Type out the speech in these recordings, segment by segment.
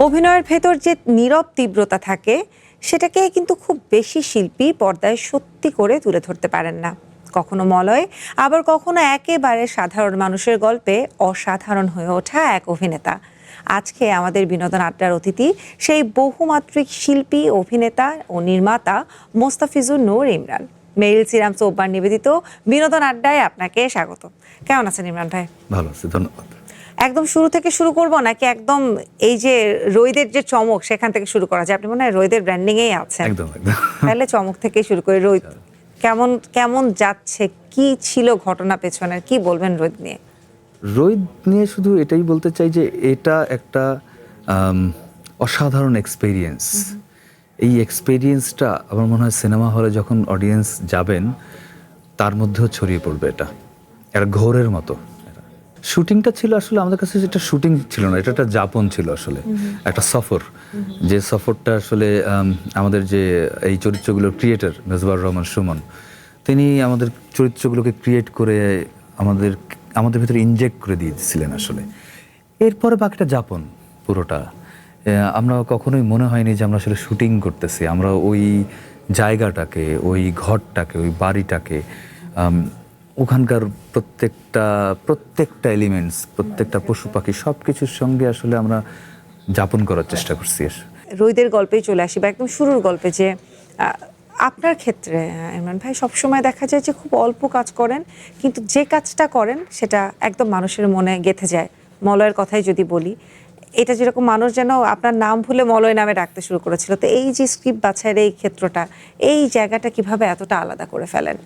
অভিনয়ের ভেতর যে নীরব তীব্রতা থাকে সেটাকে কিন্তু খুব বেশি শিল্পী পর্দায় সত্যি করে তুলে ধরতে পারেন না। কখনো মলয়, আবার কখনো একেবারে সাধারণ মানুষের গল্পে অসাধারণ হয়ে ওঠা এক অভিনেতা। আজকে আমাদের বিনোদন আড্ডার অতিথি সেই বহুমাত্রিক শিল্পী, অভিনেতা ও নির্মাতা মোস্তাফিজুর নূর ইমরান। মেরিল সিরাম সোববার নিবেদিত বিনোদন আড্ডায় আপনাকে স্বাগত। কেমন আছেন ইমরান ভাই? ভালো আছি, ধন্যবাদ। একদম শুরু থেকে শুরু করব নাকি একদম এই যে রোদের যে চমক সেখান থেকে শুরু করা যায়? আপনি মনে হয় রোদের ব্র্যান্ডিং এই আছেন। একদম একদম। তাহলে চমক থেকে শুরু করি। রোদ কেমন কেমন যাচ্ছে, কি ছিল ঘটনা পেছনে, কি বলবেন রোদ নিয়ে? রোদ নিয়ে শুধু এটাই বলতে চাই যে এটা একটা অসাধারণ এক্সপেরিয়েন্স। এই এক্সপেরিয়েন্সটা আমার মনে হয় সিনেমা হলে যখন অডিয়েন্স যাবেন তার মধ্যেও ছড়িয়ে পড়বে। এটা একটা ঘোরের মতো। শুটিংটা ছিল আসলে আমাদের কাছে যেটা শুটিং ছিল না, এটা একটা যাপন ছিল আসলে, একটা সফর। যে সফরটা আসলে আমাদের যে এই চরিত্রগুলোর ক্রিয়েটর মেজবাহুর রহমান সুমন, তিনি আমাদের চরিত্রগুলোকে ক্রিয়েট করে আমাদের ভিতরে ইনজেক্ট করে দিয়েছিলেন আসলে। এরপরে বাকিটা যাপন পুরোটা। আমরা কখনোই মনে হয়নি যে আমরা আসলে শুটিং করতেছি। আমরা ওই জায়গাটাকে, ওই ঘরটাকে, ওই বাড়িটাকে, ওখানকার প্রত্যেকটা এলিমেন্টস, প্রত্যেকটা পশু পাখি সব কিছুর সঙ্গে আসলে আমরা যাপন করার চেষ্টা করছি। রোদের গল্পেই চলে আসি বা একদম শুরুর গল্পে, যে আপনার ক্ষেত্রে ইমরান ভাই সবসময় দেখা যায় যে খুব অল্প কাজ করেন, কিন্তু যে কাজটা করেন সেটা একদম মানুষের মনে গেঁথে যায়। মলয়ের কথাই যদি বলি, এটা যেরকম মানুষ যেন আপনার নাম ভুলে মলয় নামে ডাকতে শুরু করেছিল, তো এই যে স্ক্রিপ্ট বাছাইয়ের এই ক্ষেত্রটা, এই জায়গাটা কিভাবে এতটা আলাদা করে ফেলেন?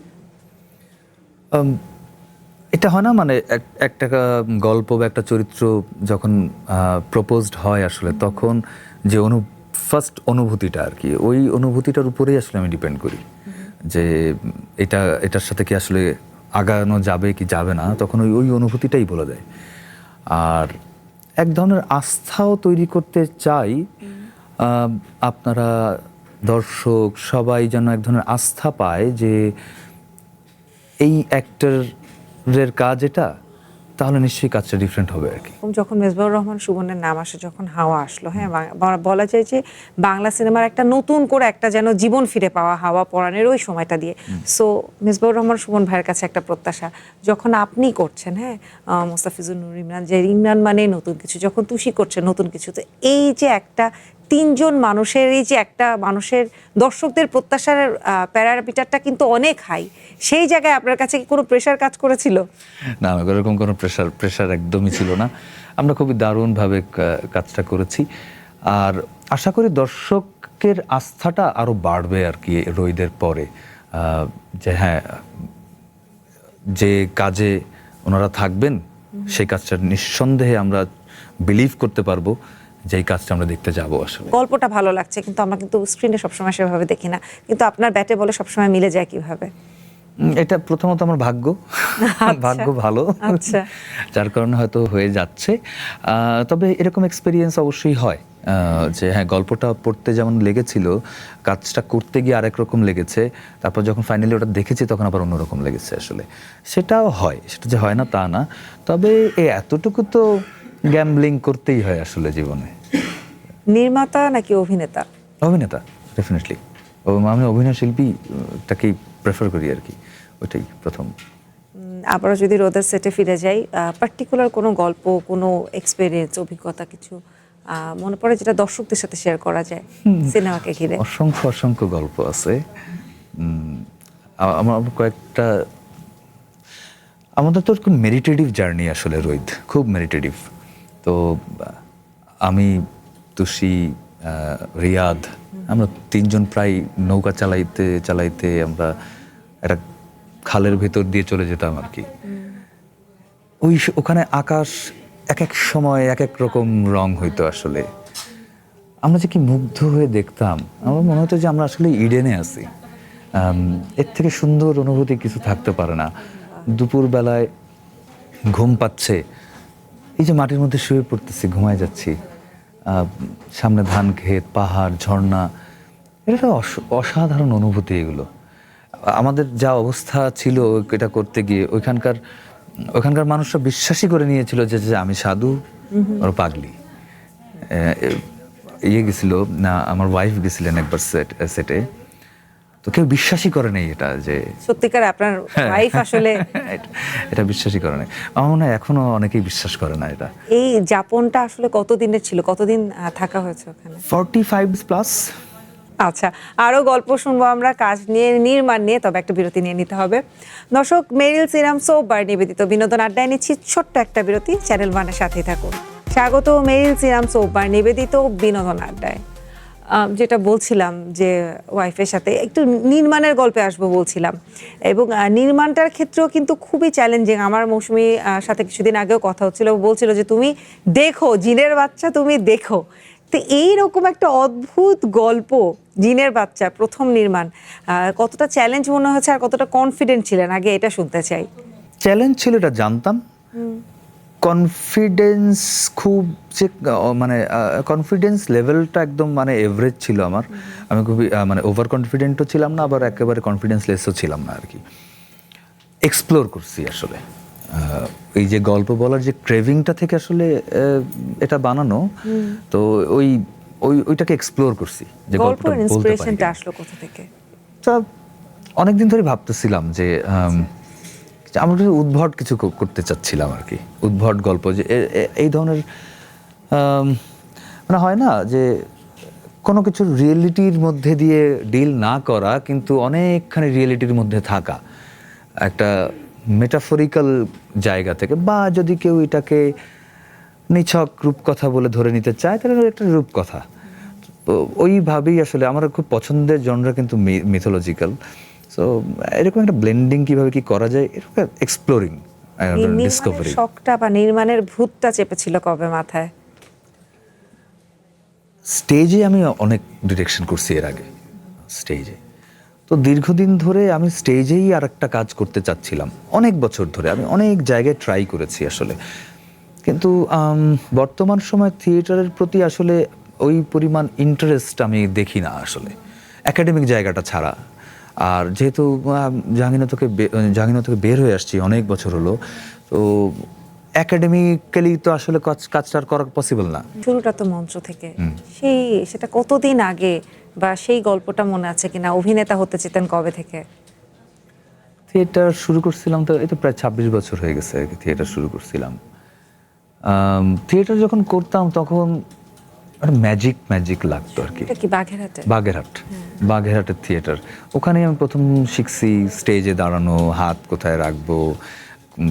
এটা হয় না, মানে একটা গল্প বা একটা চরিত্র যখন প্রপোজড হয় আসলে, তখন যে ফার্স্ট অনুভূতিটা আর কি, ওই অনুভূতিটার উপরেই আসলে আমি ডিপেন্ড করি যে এটার সাথে কি আসলে আগানো যাবে কি যাবে না, তখন ওই অনুভূতিটাই বলা যায়। আর এক ধরনের আস্থাও তৈরি করতে চাই, আপনারা দর্শক সবাই যেন এক ধরনের আস্থা পায় যে এই অ্যাক্টরের কাজ এটা, তাহলে নিশ্চয়ই কাজটা ডিফারেন্ট হবে আর কি। যখন মেজবাহুর রহমান সুমনের নাম আসে, যখন হাওয়া আসলো, হ্যাঁ, বলা যায় যে বাংলা সিনেমার একটা নতুন করে একটা যেন জীবন ফিরে পাওয়া, হাওয়া পরাণের ওই সময়টা দিয়ে। সো মেজবাহুর রহমান সুমন ভাইয়ের কাছে একটা প্রত্যাশা যখন আপনি করছেন, হ্যাঁ, মোস্তাফিজুর নূর ইমরান, যে ইমরান মানে নতুন কিছু, যখন তুষি করছেন নতুন কিছু, তো এই যে একটা তিনজন মানুষের, এই যে একটা মানুষের দর্শকদের প্রত্যাশার প্যারামিটারটা কিন্তু অনেক হাই, সেই জায়গায় আপনার কাছে কি কোনো প্রেশার কাজ করেছিল? না, এরকম কোনো প্রেশার একদমই ছিল না। আমরা খুবই দারুণভাবে কাজটা করেছি। আর আশা করি দর্শকের আস্থাটা আরও বাড়বে আর কি রোদের পরে, যে হ্যাঁ, যে কাজে ওনারা থাকবেন সেই কাজটা নিঃসন্দেহে আমরা বিলিভ করতে পারবো যে এই কাজটা আমরা দেখতে যাবো। আসলে গল্পটা ভালো লাগছে, কিন্তু আমরা কিন্তু স্ক্রিনে সবসময় সেভাবে দেখি না, কিন্তু আপনার ব্যাটে বলে সবসময় মিলে যায় কিভাবে? এটা প্রথমত আমার ভাগ্য, ভাগ্য ভালো, যার কারণে হয়তো হয়ে যাচ্ছে। তবে এরকম এক্সপেরিয়েন্স অবশ্যই হয় যে হ্যাঁ, গল্পটা পড়তে যেমন লেগেছিল, কাজটা করতে গিয়ে আরেক রকম লেগেছে, তারপর যখন ফাইনালি ওটা দেখেছি তখন আবার অন্যরকম লেগেছে আসলে। সেটাও হয়, সেটা যে হয় না তা না, তবে এতটুকু তো গ্যাম্বলিং করতেই হয় আসলে জীবনে। নির্মাতা নাকি অভিনেতা? অভিনেতা, ডেফিনেটলি। আমি অভিনয় শিল্পীটাকেই প্রেফার করি আর কি, ওইটাই প্রথম। আবারও যদি রোদের সেটে ফিরে যাই, পার্টিকুলার কোনো গল্প, কোনো এক্সপেরিয়েন্স, অভিজ্ঞতা কিছু মনে পড়ে যেটা দর্শকদের সাথে শেয়ার করা যায় সিনেমাকে ঘিরে? অসংখ্য গল্প আছে। আমার কয়েকটা, আমাদের তো খুব মেডিটেটিভ জার্নি আসলে রোদ, খুব মেডিটেটিভ। তো আমি, তুষি, রিয়াদ, আমরা তিনজন প্রায় নৌকা চালাইতে আমরা একটা খালের ভেতর দিয়ে চলে যেতাম আর কি। ওখানে আকাশ এক এক সময় এক এক রকম রং হইতো আসলে। আমরা যে কি মুগ্ধ হয়ে দেখতাম, আমার মনে হতো যে আমরা আসলে ইডেনে আছি। এর থেকে সুন্দর অনুভূতি কিছু থাকতে পারে না। দুপুর বেলায় ঘুম পাচ্ছে, এই যে মাটির মধ্যে শুয়ে পড়তেছি, ঘুমায় যাচ্ছি, সামনে ধান ক্ষেত, পাহাড়, ঝর্ণা, এটা অসাধারণ অনুভূতি। এগুলো আমাদের যা অবস্থা ছিল এটা করতে গিয়ে, ওইখানকার মানুষরা বিশ্বাসই করে নিয়েছিল যে আমি সাধু আর পাগলি। ইয়ে গেছিল না, আমার ওয়াইফ গেছিলেন একবার সেটে, তো কেউ বিশ্বাসই করে নাই এটা যে সত্যিকার আপনার ওয়াইফ আসলে এটা বিশ্বাসই করে নাই। আমার মনে হয় এখনো অনেকেই বিশ্বাস করে না এটা। এই যাপনটা আসলে কতদিনের ছিল, কতদিন থাকা হয়েছে ওখানে? 45+। আচ্ছা, আরো গল্প শুনবো আমরা কাজ নিয়ে, নির্মাণ নিয়ে, তবে একটা বিরতি নিয়ে নিতে হবে। দর্শক, মেরিল সিরাম সোপ বার নিবেদিত বিনোদন আড্ডায় নিচ্ছি ছোট্ট একটা বিরতি, চ্যানেল ওয়ানের সাথেই থাকুন। স্বাগত মেরিল সিরাম সোপ বার নিবেদিত বিনোদন আড্ডায়। যেটা বলছিলাম যে ওয়াইফের সাথে একটু নির্মাণের গল্পে আসবো বলছিলাম, এবং নির্মাণটার ক্ষেত্রেও কিন্তু খুবই চ্যালেঞ্জিং। আমার মৌসুমী সাথে কিছুদিন আগেও কথা হচ্ছিল, বলছিল যে তুমি দেখো জিনের বাচ্চা, তুমি দেখো। তো এইরকম একটা অদ্ভুত গল্প, জিনের বাচ্চা প্রথম নির্মাণ, কতটা চ্যালেঞ্জ মনে হচ্ছে আর কতটা কনফিডেন্ট ছিলেন, আগে এটা শুনতে চাই। চ্যালেঞ্জ ছিল এটা জানতাম, কনফিডেন্স খুব যে মানে কনফিডেন্স লেভেলটা একদম মানে এভারেজ ছিল আমার। আমি খুবই মানে ওভার কনফিডেন্টও ছিলাম না, আবার একেবারে কনফিডেন্স লেসও ছিলাম না আর কি। এক্সপ্লোর করছি আসলে এই যে গল্প বলার যে ক্রেভিংটা থেকে আসলে এটা বানানো, তো ওইটাকে এক্সপ্লোর করছি যে গল্পটা বলতে পারি। ইন্সপিরেশনটা আসলো কোথা থেকে? তা অনেকদিন ধরে ভাবতেছিলাম যে আমরা একটু উদ্ভট কিছু করতে চাচ্ছিলাম আর কি, উদ্ভট গল্প, যে এই ধরনের মানে হয় না যে কোনো কিছু রিয়েলিটির মধ্যে দিয়ে ডিল না করা, কিন্তু অনেকখানি রিয়েলিটির মধ্যে থাকা, একটা মেটাফরিক্যাল জায়গা থেকে, বা যদি কেউ এটাকে নিছক রূপকথা বলে ধরে নিতে চায় তাহলে একটা রূপকথা। তো ওইভাবেই আসলে আমার খুব পছন্দের জনরা কিন্তু মিথোলজিক্যাল। সো এরকম একটা ব্লেন্ডিং কিভাবে কি করা যায়, এরকম এক্সপ্লোরিং, ডিসকভারি। শখটা বা নির্মাণের ভূতটা চেপেছিল কবে মাথায়? স্টেজে আমি অনেক ডিরেকশন করছি এর আগে, স্টেজে তো দীর্ঘদিন ধরে আমি স্টেজেই আর একটা কাজ করতে চাচ্ছিলাম, অনেক বছর ধরে আমি অনেক জায়গায় ট্রাই করেছি আসলে, কিন্তু বর্তমান সময় থিয়েটারের প্রতি আসলে ওই পরিমাণ ইন্টারেস্ট আমি দেখি না আসলে, একাডেমিক জায়গাটা ছাড়া। আর যেহেতু জাহাঙ্গীরনগর থেকে বের হয়ে আসছি অনেক বছর হলো, তো একাডেমিক্যালি তো আসলে কাজটা করা পসিবল না। শুরুটা তো মঞ্চ থেকে, সেটা কতদিন আগে, বা সেই গল্পটা মনে আছে কিনা? অভিনেতা হতে চেতেন কবে থেকে? থিয়েটার শুরু করছিলাম তো এই তো প্রায় 26 বছর হয়ে গেছে থিয়েটার শুরু করছিলাম। থিয়েটার যখন করতাম তখন ম্যাজিক লাগতো আর কি। কি বাগেরহাটে? বাগেরহাটের থিয়েটার, ওখানে আমি প্রথম শিখছি স্টেজে দাঁড়ানো, হাত কোথায় রাখবো,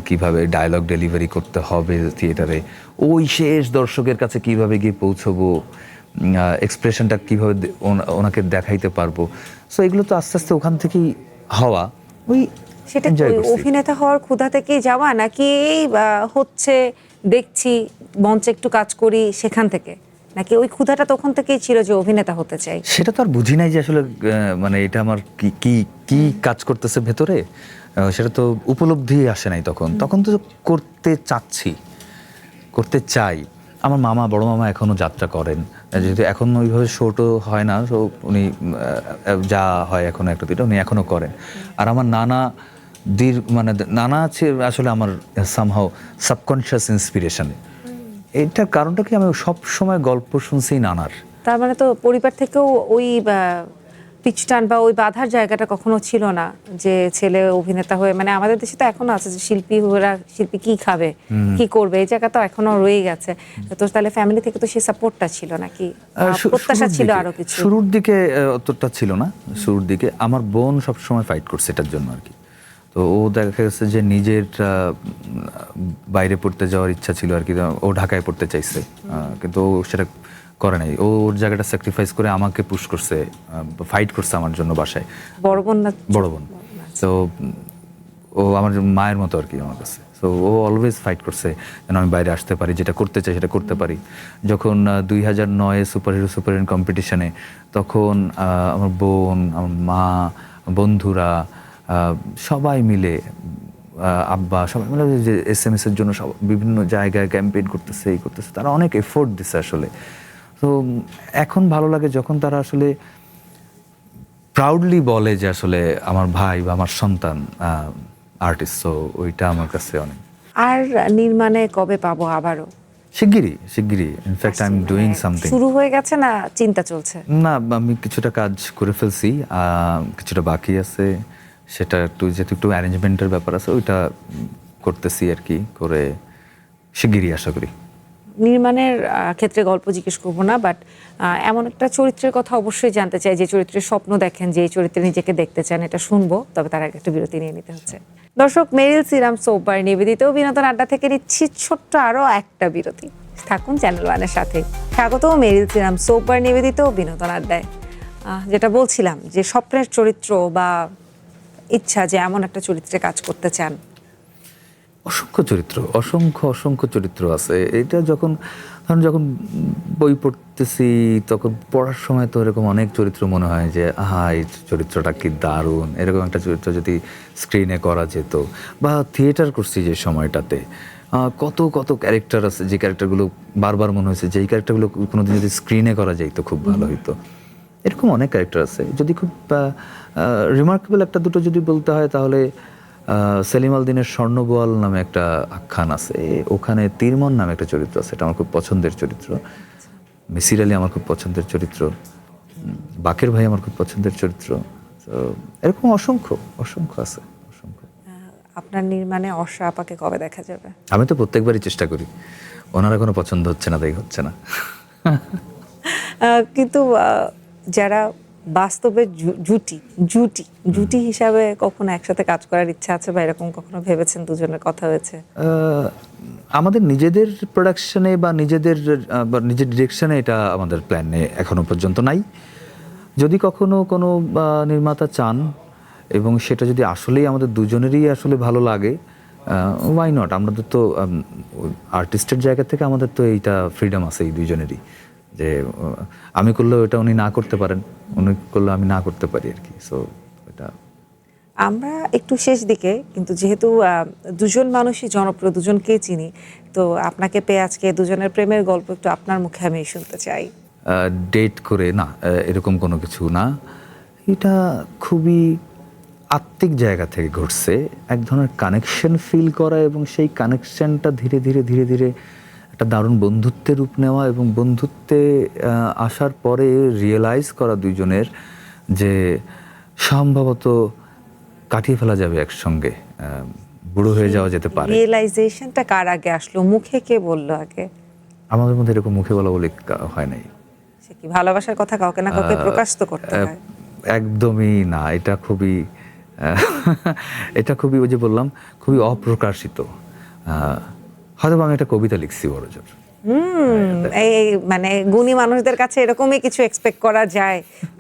কিভাবে ডায়লগ ডেলিভারি করতে হবে থিয়েটারে, ওই শেষ দর্শকের কাছে কিভাবে গিয়ে পৌঁছবো, এক্সপ্রেশনটা কিভাবে ওনাকে দেখাইতে পারবো। সো এগুলো তো আস্তে আস্তে ওখান থেকেই হওয়া। সেটা অভিনেতা হওয়ার ক্ষুধা থেকেই যাওয়া, নাকি হচ্ছে দেখছি মঞ্চে একটু কাজ করি সেখান থেকে, নাকি ওই ক্ষুধাটা তখন থেকেই ছিল যে অভিনেতা হতে চাই? সেটা তো আর বুঝি নাই যে আসলে মানে এটা আমার কি কাজ করতেছে ভেতরে, সেটা তো উপলব্ধি আসে নাই তখন তো করতে চাই। আমার বড় মামা এখনো যাত্রা করেন, যেহেতু এখন ওইভাবে শোটও হয় না, তো উনি যা হয় এখনো একটা দুইটা উনি এখনো করেন। আর আমার নানা আছে আসলে আমার সামহাও সাবকনশিয়াস ইন্সপিরেশন। এইটার কারণটা কি, আমি সব সময় গল্প শুনছি নানার। তার মানে তো পরিবার থেকেও ওই পিছটান বা ওই বাধার জায়গাটা কখনো ছিল না যে ছেলে অভিনেতা হয়ে, মানে আমাদের দেশে তো এখনো আছে যে শিল্পী কি খাবে, কি করবে, এই জায়গা তো এখনো রয়ে গেছে। তো তাহলে ফ্যামিলি থেকে তো সেই সাপোর্টটা ছিল, নাকি প্রত্যাশা ছিল আরো কিছু? শুরুর দিকে অতটা ছিল না, শুরুর দিকে আমার বোন সবসময় ফাইট করছে এটার জন্য আর কি। তো ও দেখা গেছে যে নিজের বাইরে পড়তে যাওয়ার ইচ্ছা ছিল আর কি, ও ঢাকায় পড়তে চাইছে, কিন্তু ও সেটা করে নাই। ওর জায়গাটা স্যাক্রিফাইস করে আমাকে পুশ করছে, ফাইট করছে আমার জন্য বাসায়। বড় বোন? তো ও আমার মায়ের মতো আর কি আমার কাছে। তো ও অলওয়েজ ফাইট করছে যেন আমি বাইরে আসতে পারি, যেটা করতে চাই সেটা করতে পারি। যখন 2009 সুপারহিরো কম্পিটিশনে, তখন আমার বোন, আমার মা, বন্ধুরা সবাই মিলে, আব্বা সবাই মিলে যে SMS এর জন্য সব বিভিন্ন জায়গায় ক্যাম্পেইন করতেছে, তারা অনেক এফোর্ট দিচ্ছে আসলে। তো এখন ভালো লাগে যখন তারা আসলে প্রাউডলি বলে যে আসলে আমার ভাই বা আমার সন্তান আর্টিস্ট। তো ওইটা আমার কাছে অনেক। আর নির্মাণে কবে পাবো আবারও? শিগগিরই in fact I am doing something. শুরু হয়ে গেছে না চিন্তা চলছে? না, আমি কিছুটা কাজ করে ফেলছি, কিছুটা বাকি আছে, সেটা যেহেতু একটু অ্যারেঞ্জমেন্টের ব্যাপার আছে, ওইটা করতেছি আর কি, করে শিগগিরই আশা করি। নির্মাণের ক্ষেত্রে গল্প জিজ্ঞেস করবো না, বাট এমন একটা চরিত্রের কথা অবশ্যই জানতে চাই যে চরিত্রের স্বপ্ন দেখেন, যে চরিত্রে নিজেকে দেখতে চান, এটা শুনবো, তবে তার আগে একটা বিরতি নিয়ে নিতে হচ্ছে। দর্শক, মেরিল সিরাম সোপার নিবেদিত বিনোদন আড্ডা থেকে নিচ্ছি ছোট্ট আরো একটা বিরতি। থাকুন চ্যানেল ওয়ানের সাথে। স্বাগত মেরিল সিরাম সোপার নিবেদিত বিনোদন আড্ডায়। যেটা বলছিলাম যে স্বপ্নের চরিত্র বা ইচ্ছা যে এমন একটা চরিত্রে কাজ করতে চান। অসংখ্য চরিত্র আছে। এটা যখন বই পড়তেছি, তখন পড়ার সময় তো এরকম অনেক চরিত্র মনে হয় যে এই চরিত্রটা কি দারুণ, এরকম একটা চরিত্র যদি স্ক্রিনে করা যেত, বা থিয়েটার করছি যে সময়টাতে কত ক্যারেক্টার আছে, যে ক্যারেক্টারগুলো বারবার মনে হয়েছে যে এই ক্যারেক্টারগুলো কোনোদিন যদি স্ক্রিনে করা যেত খুব ভালো হতো। এরকম অনেক ক্যারেক্টার আছে। যদি খুব রিমার্কেবল একটা দুটো যদি বলতে হয়, তাহলে সেলিম আল দিনের স্বর্ণবোয়াল নামে একটা আখ্যান আছে, ওখানে তিরমন নামে একটা চরিত্র আছে, এটা আমার খুব পছন্দের চরিত্র। মিসির আলী আমার খুব পছন্দের চরিত্র, বাকের ভাই আমার খুব পছন্দের চরিত্র। তো এরকম অসংখ্য আছে। আপনার নির্মাণে অর্ষা আপাকে কবে দেখা যাবে? আমি তো প্রত্যেকবারই চেষ্টা করি, ওনারা কোনো পছন্দ হচ্ছে না, তাই হচ্ছে না। কিন্তু যারা বাস্তবে জুটি হিসাবে কখনো একসাথে কাজ করার ইচ্ছা আছে বা এরকম কখনো ভেবেছেন, দুজনের কথা হয়েছে? আমাদের নিজেদের প্রোডাকশনে বা নিজের ডিরেকশনে এটা আমাদের প্ল্যানে এখনো পর্যন্ত নাই। যদি কখনো কোনো নির্মাতা চান এবং সেটা যদি আসলেই আমাদের দুজনেরই আসলে ভালো লাগে, ওয়াই নট। আমাদের তো আর্টিস্টের জায়গা থেকে আমাদের তো এইটা ফ্রিডম আছে এই দুজনেরই, যে আমি করলেও এটা উনি না করতে পারেন, উনি করলেও আমি না করতে পারি আর কি। সো এটা আমরা একটু শেষ দিকে, কিন্তু যেহেতু দুজন মানুষই জনপ্রিয়, দুজনকেই চিনি, তো আপনাকে পেয়ে আজকে দুজনের প্রেমের গল্প একটু আপনার মুখে আমি শুনতে চাই। ডেট করে না, এরকম কোনো কিছু না। এটা খুবই আত্মিক জায়গা থেকে ঘটছে, এক ধরনের কানেকশন ফিল করা, এবং সেই কানেকশনটা ধীরে ধীরে একটা দারুণ বন্ধুত্বের রূপ নেওয়া, এবং বন্ধুত্বে আসার পরে রিয়েলাইজ করা দুইজনের যে সম্ভবত কাটিয়ে ফেলা যাবে একসঙ্গে, বুড়ো হয়ে যাওয়া যেতে পারে। রিয়েলাইজেশনটা কার আগে আসলো, মুখে কে বললো আগে? আমাদের মধ্যে এরকম মুখে বলা বলে হয় নাই। সে কি ভালোবাসার কথা কাউকে না কাউকে প্রকাশ তো করতে হয়? একদমই না, এটা খুবই ওই যে বললাম, খুবই অপ্রকাশিত। হয়তো আমি একটা কবিতা লিখছি বড়জোর। এই মানে গুণী মানুষদের কাছে এরকমই কিছু এক্সপেক্ট করা যায়,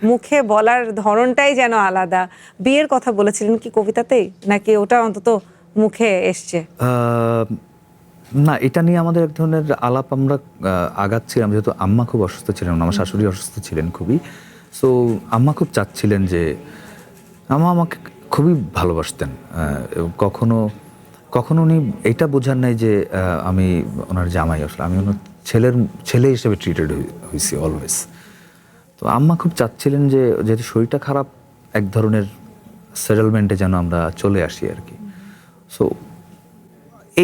মুখে বলার ধরনটাই যেন আলাদা। বিয়ের কথা বলেছিলেন কি কবিতাতেই, নাকি ওটা অন্তত মুখে এসছে? না, এটা নিয়ে আমাদের এক ধরনের আলাপ আমরা আগাচ্ছিলাম, যেহেতু আম্মা খুব অসুস্থ ছিলেন, আমার শাশুড়ি অসুস্থ ছিলেন খুবই। সো আম্মা খুব চাচ্ছিলেন যে, আম্মা আমাকে খুবই ভালোবাসতেন, কখনো উনি এটা বোঝান নাই যে আমি ওনার জামাই, আসলে আমি ওনার ছেলে হিসেবে ট্রিটেড হয়েছি অলওয়েজ। তো আম্মা খুব চাচ্ছিলেন যে যেহেতু শরীরটা খারাপ, এক ধরনের সেটেলমেন্টে যেন আমরা চলে আসি আর কি। সো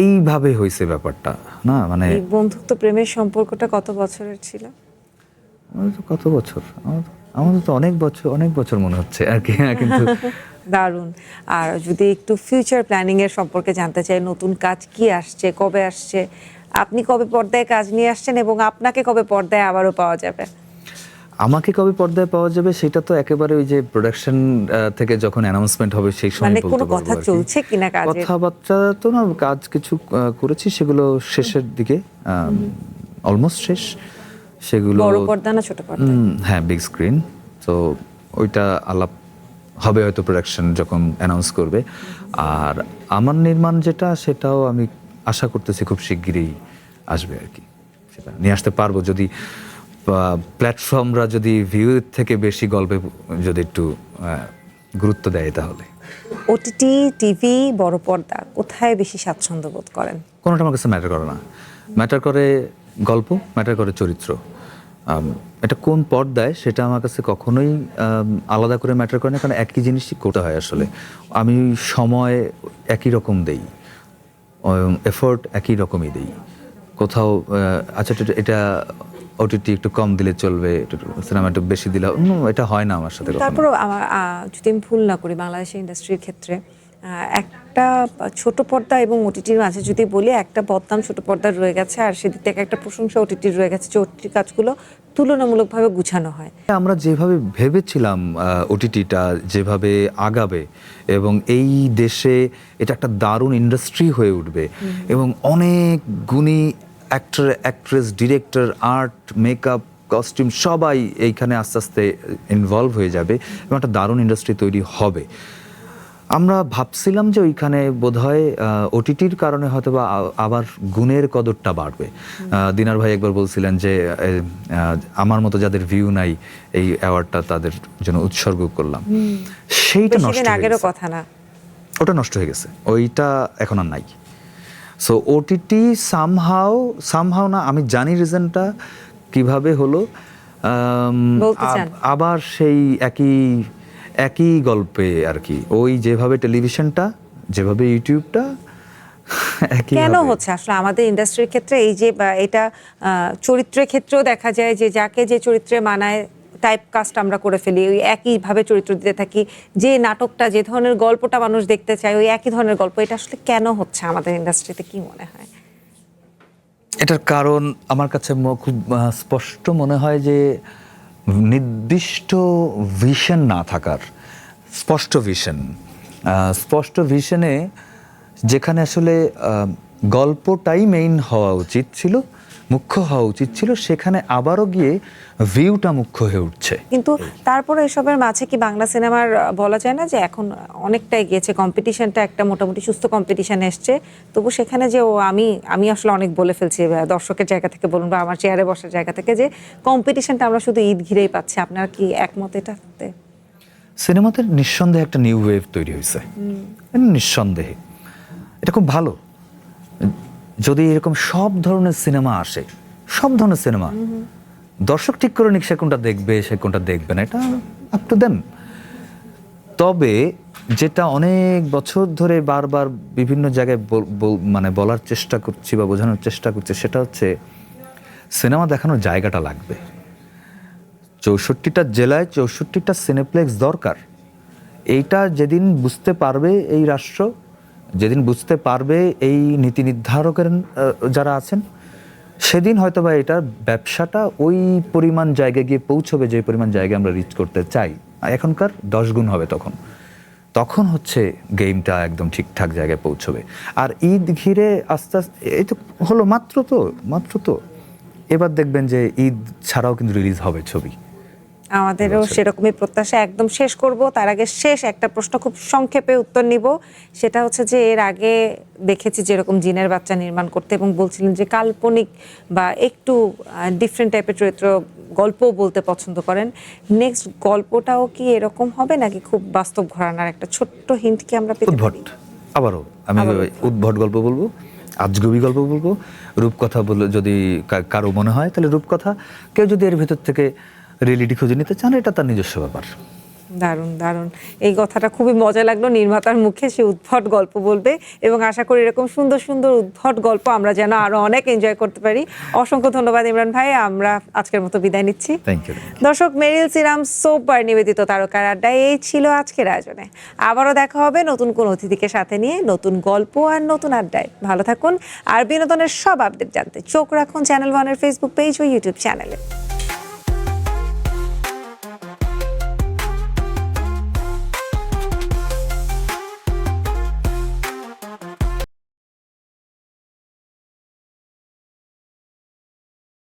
এইভাবে হয়েছে ব্যাপারটা, না মানে এই বন্ধুত্ব প্রেমের সম্পর্কটা কত বছরের ছিল? আমাদের তো কত বছর, আমাদের তো অনেক বছর মনে হচ্ছে আর কি, কিন্তু দারুণ। আর যদি একটু ফিউচার প্ল্যানিং এর সম্পর্কে জানতে চাই, নতুন কাজ কি আসছে, কবে আসছে, আপনি কবে পর্দায় কাজ নিয়ে আসছেন, এবং আপনাকে কবে পর্দায় আবারও পাওয়া যাবে? আমাকে কবে পর্দায় পাওয়া যাবে সেটা তো একেবারে ওই যে প্রোডাকশন থেকে যখন অ্যানাউন্সমেন্ট হবে সেই সময় মানে বলতে কোনো পারবো কথা আর কি। চলছে কিনা কাজের? কথাবার্তা তো না, কাজ কিছু করেছি, সেগুলো শেষের দিকে, অলমোস্ট শেষ। সেগুলো বড় পর্দা না ছোট পর্দা? হ্যাঁ, বিগ স্ক্রিন। তো ওইটা আলাপ হবে হয়তো প্রোডাকশন যখন অ্যানাউন্স করবে। আর আমার নির্মাণ যেটা, সেটাও আমি আশা করতেছি খুব শিগগিরই আসবে আর কি, সেটা নিয়ে আসতে পারবো, যদি প্ল্যাটফর্মরা যদি ভিউ থেকে বেশি গল্পে যদি একটু গুরুত্ব দেয় তাহলে। ওটিটি, টিভি, বড় পর্দা, কোথায় বেশি স্বাচ্ছন্দ্য বোধ করেন? কোনোটা আমার কাছে ম্যাটার করে না। ম্যাটার করে গল্প, ম্যাটার করে চরিত্র। এটা কোন পর্দায় সেটা আমার কাছে কখনোই আলাদা করে ম্যাটার করে না, কারণ একই জিনিসই করতে হয় আসলে। আমি সময় একই রকম দেই, এফোর্ট একই রকমই দেই, কোথাও আচ্ছা এটা ওটিটি একটু কম দিলে চলবে, সিনেমা একটু বেশি দিলে, এটা হয় না আমার সাথে কখনো। তারপরও আমার যদি আমি ভুল না করি বাংলাদেশের ইন্ডাস্ট্রির ক্ষেত্রে একটা ছোট পর্দা এবং ওটিটির মাঝে যদি বলি, একটা বদনাম ছোট পর্দার রয়ে গেছে, আর সেদিক থেকে একটা প্রশংসা ওটিটির রয়ে গেছে যে ওটিটির কাজগুলো তুলনামূলকভাবে গুছানো হয়। আমরা যেভাবে ভেবেছিলাম ওটিটিটা যেভাবে আগাবে এবং এই দেশে এটা একটা দারুণ ইন্ডাস্ট্রি হয়ে উঠবে এবং অনেক গুণী actor, actress, director, art, makeup, costume সবাই এইখানে আস্তে আস্তে ইনভলভ হয়ে যাবে এবং একটা দারুণ ইন্ডাস্ট্রি তৈরি হবে। আমরা ভাবছিলাম যে ওইখানে বোধহয় ওটিটির কারণে হয়তো বা আবার গুণের কদরটা বাড়বে। দিনার ভাই একবার বলছিলেন যে আমার মতো যাদের ভিউ নাই এই অ্যাওয়ার্ডটা তাদের জন্য উৎসর্গ করলাম। সেইটা নষ্ট হয়ে আগেরও গেছে। কথা না, ওটা নষ্ট হয়ে গেছে, ওইটা এখন আর নাই। সো ওটিটি সামহাও না, আমি জানি রিজনটা কিভাবে হলো। বলতে চান? আবার সেই একই গল্পে আর কি, ওই যেভাবে টেলিভিশনটা, যেভাবে ইউটিউবটা একই কেন হচ্ছে আসলে আমাদের ইন্ডাস্ট্রির ক্ষেত্রে এই যে এটা চরিত্রের ক্ষেত্রেও দেখা যায় যে যাকে যে চরিত্রে মানায় টাইপ কাস্ট আমরা করে ফেলি, ওই একইভাবে চরিত্র দিতে থাকি। যে নাটকটা, যে ধরনের গল্পটা মানুষ দেখতে চায়, ওই একই ধরনের গল্প। এটা আসলে কেন হচ্ছে আমাদের ইন্ডাস্ট্রিতে, কি মনে হয়? এটার কারণ আমার কাছে খুব স্পষ্ট মনে হয় যে নির্দিষ্ট ভিশন না থাকার। স্পষ্ট ভিশনে যেখানে আসলে গল্পটাই মেইন হওয়া উচিত ছিল, মুখ্য হওয়া উচিত ছিল, সেখানে আবারও গিয়ে ভিউটা মুখ্য হয়ে উঠছে। কিন্তু তারপরে এসবের মাঝে কি বাংলা সিনেমার বলা যায় না যে এখন অনেকটাই গিয়েছে, কম্পিটিশনটা একটা মোটামুটি সুস্থ কম্পিটিশন এসছে, তবু সেখানে যে আমি আসলে অনেক বলে ফেলছি দর্শকের জায়গা থেকে বলুন বা আমার চেয়ারে বসার জায়গা থেকে, যে কম্পিটিশনটা আমরা শুধু ঈদ ঘিরেই পাচ্ছি। আপনারা কি একমত এটাতে? সিনেমাতে নিঃসন্দেহে একটা নিউ ওয়েভ তৈরি হয়েছে, নিঃসন্দেহে এটা খুব ভালো। যদি এরকম সব ধরনের সিনেমা আসে, সব ধরনের সিনেমা, দর্শক ঠিক করে নিক সে কোনটা দেখবে, সে কোনটা দেখবে না, এটা আপ টু দেম। তবে যেটা অনেক বছর ধরে বারবার বিভিন্ন জায়গায় মানে বলার চেষ্টা করছি বা বোঝানোর চেষ্টা করছি, সেটা হচ্ছে সিনেমা দেখানোর জায়গাটা লাগবে। 64টা জেলায় 64টা সিনেপ্লেক্স দরকার। এইটা যেদিন বুঝতে পারবে এই রাষ্ট্র, যেদিন বুঝতে পারবে এই নীতি নির্ধারকের যারা আছেন, সেদিন হয়তো বা এটার ব্যবসাটা ওই পরিমাণ জায়গায় গিয়ে পৌঁছবে যে পরিমাণ জায়গায় আমরা রিচ করতে চাই। এখনকার 10 গুণ হবে তখন হচ্ছে গেমটা একদম ঠিকঠাক জায়গায় পৌঁছবে। আর ঈদ ঘিরে আস্তে আস্তে এই তো হলো মাত্র তো এবার দেখবেন যে ঈদ ছাড়াও কিন্তু রিলিজ হবে ছবি। আমাদেরও সেরকমই প্রত্যাশা। একদম শেষ করব, তার আগে শেষ একটা প্রশ্ন খুব সংক্ষেপে উত্তর নিব। সেটা হচ্ছে যে এর আগে দেখেছি যেরকম জিনের বাচ্চা নির্মাণ করতে, এবং বলছিলেন যে কাল্পনিক বা একটু ডিফারেন্ট টাইপের চরিত্র গল্পও বলতে পছন্দ করেন। নেক্সট গল্পটাও কি এরকম হবে নাকি খুব বাস্তব ঘরানার? একটা ছোট্ট হিন্ট কি আমরা পেতে পারি? আবারও আমি উদ্ভট গল্প বলবো, আজগুবি গল্প বলবো, রূপকথা বলে যদি কারো মনে হয় তাহলে রূপকথা। কেউ যদি এর ভেতর থেকে রিয়েলিটি খুঁজে নিতে চান, এটা তার নিজস্ব ব্যাপার। দারুণ দারুণ, এই কথাটা খুবই মজা লাগলো। নির্মাতার মুখে সে উদ্ভট গল্প বলবে, এবং আশা করি এরকম সুন্দর সুন্দর উদ্ভট গল্প আমরা যেন আরো অনেক এনজয় করতে পারি। অসংখ্য ধন্যবাদ ইমরান ভাই। আমরা আজকের মতো বিদায় নিচ্ছি। থ্যাংক ইউ দর্শক, মেরিল সিরাম সোপবার নিবেদিত তারকার আড্ডায় এই ছিল আজকের আয়োজনে। আবারও দেখা হবে নতুন কোন অতিথিকে সাথে নিয়ে, নতুন গল্প আর নতুন আড্ডায়। ভালো থাকুন, আর বিনোদনের সব আপডেট জানতে চোখ রাখুন চ্যানেল ওয়ানের ফেসবুক পেজ ও ইউটিউব চ্যানেলে।